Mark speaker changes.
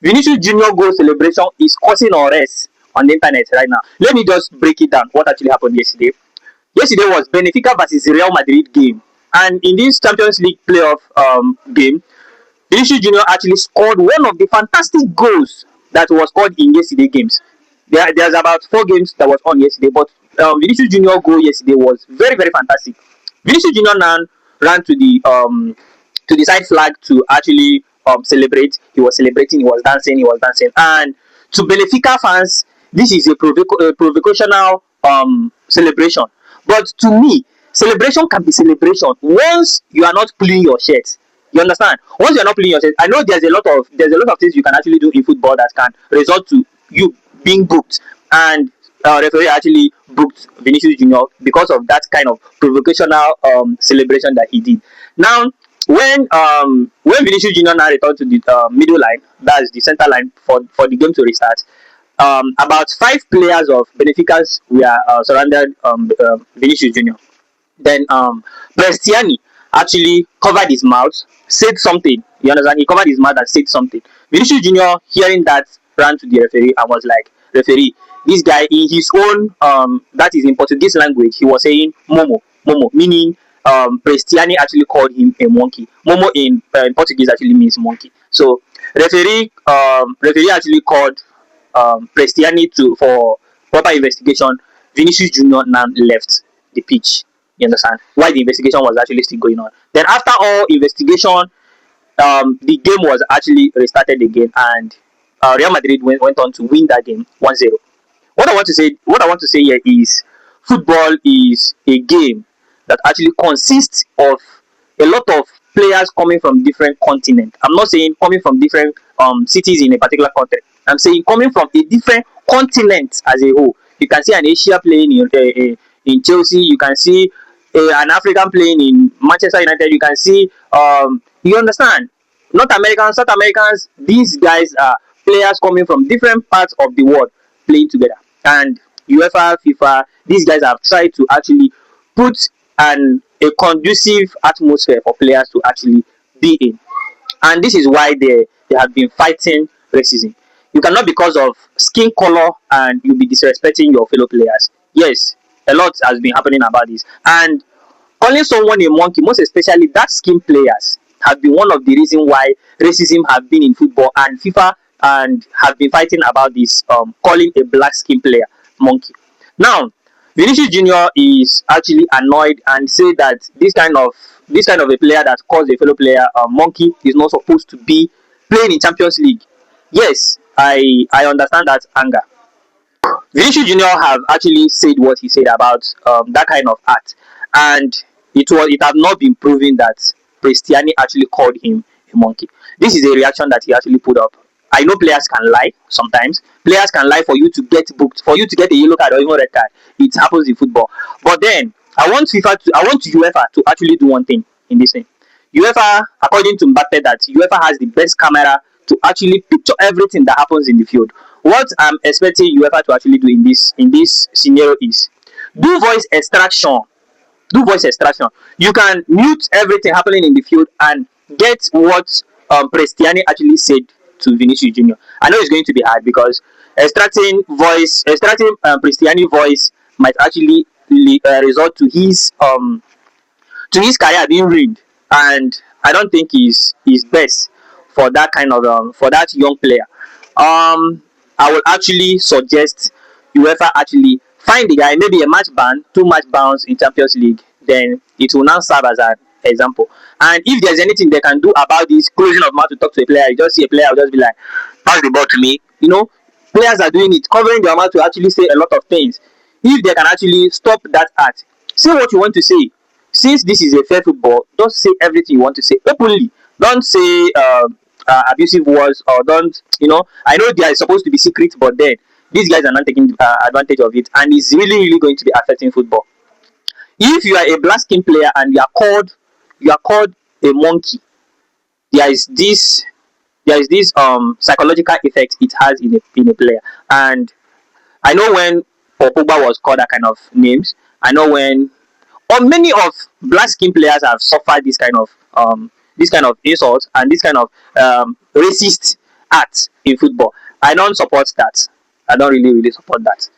Speaker 1: Vinicius Jr goal celebration is causing unrest on the internet right now. Let me just break it down. What actually happened yesterday? Yesterday was Benfica versus Real Madrid game, and in this Champions League playoff game, Vinicius Jr actually scored one of the fantastic goals that was scored in yesterday games. There's about 4 games that was on yesterday, but Vinicius Jr goal yesterday was very very fantastic. Vinicius Jr now ran to the side flag to actually celebrate. He was celebrating, he was dancing, and to Benfica fans, this is a provocational celebration. But to me, celebration can be celebration once you are not pulling your shirt. You understand? Once you're not pulling your shirt, I know there's a lot of things you can actually do in football that can result to you being booked, and referee actually booked Vinicius Jr because of that kind of provocational celebration that he did. Now, when Vinicius Jr now returned to the middle line, that's the center line for the game to restart, about 5 players of Benfica's were surrounded Vinicius Jr. Then Prestianni actually covered his mouth, said something. You understand? He covered his mouth and said something. Vinicius Jr. hearing that ran to the referee and was like, "Referee, this guy in his own that is in Portuguese language, he was saying Momo, Momo, meaning Prestiani actually called him a monkey. Momo in Portuguese actually means monkey. So referee actually called Prestiani to for proper investigation. Vinicius Jr. now left the pitch. You understand? Why the investigation was actually still going on. Then after all investigation, the game was actually restarted again, and Real Madrid went on to win that game 1-0. What I want to say here is football is a game that actually consists of a lot of players coming from different continents. I'm not saying coming from different cities in a particular country. I'm saying coming from a different continent as a whole. You can see an Asia playing in Chelsea. You can see an African playing in Manchester United. You can see, you understand, North Americans, South Americans. These guys are players coming from different parts of the world playing together. And UEFA, FIFA, these guys have tried to actually put a conducive atmosphere for players to actually be in. And this is why they have been fighting racism. You cannot, because of skin color, and you'll be disrespecting your fellow players. Yes, a lot has been happening about this. And calling someone a monkey, most especially dark skin players, have been one of the reasons why racism have been in football, and FIFA and have been fighting about this, calling a black skin player monkey. Now, Vinicius Jr is actually annoyed and say that this kind of a player that calls a fellow player a monkey is not supposed to be playing in Champions League. Yes, I understand that anger. Vinicius Jr have actually said what he said about that kind of act, and it have not been proven that Prestiani actually called him a monkey. This is a reaction that he actually put up. I know players can lie sometimes. Players can lie for you to get booked, for you to get a yellow card or even red card. It happens in football. But then I want UEFA to actually do one thing in this thing. UEFA, according to Mbappe, that UEFA has the best camera to actually picture everything that happens in the field. What I'm expecting UEFA to actually do in this scenario is do voice extraction. Do voice extraction. You can mute everything happening in the field and get what Prestiani actually said to Vinicius Jr. I know it's going to be hard because extracting Prestiani voice might actually result to his career being ruined, and I don't think is best for that kind of for that young player. I would actually suggest UEFA actually find the guy, maybe a match ban, 2 match bans in Champions League. Then it will now serve as an example. And if there's anything they can do about this closing of mouth to talk to a player, you just see a player will just be like, pass the ball to me. You know, players are doing it, covering their mouth to actually say a lot of things. If they can actually stop that act, say what you want to say. Since this is a fair football, just say everything you want to say openly. Don't say abusive words, or don't, I know they are supposed to be secret, but then these guys are not taking advantage of it, and it's really, really going to be affecting football. If you are a black skin player and you are called a monkey, there is this psychological effect it has in a player. And I know when Paul Pogba was called that kind of names. I know when, or many of black skin players have suffered this kind of insults and this kind of racist art in football. I don't support that. I don't really support that.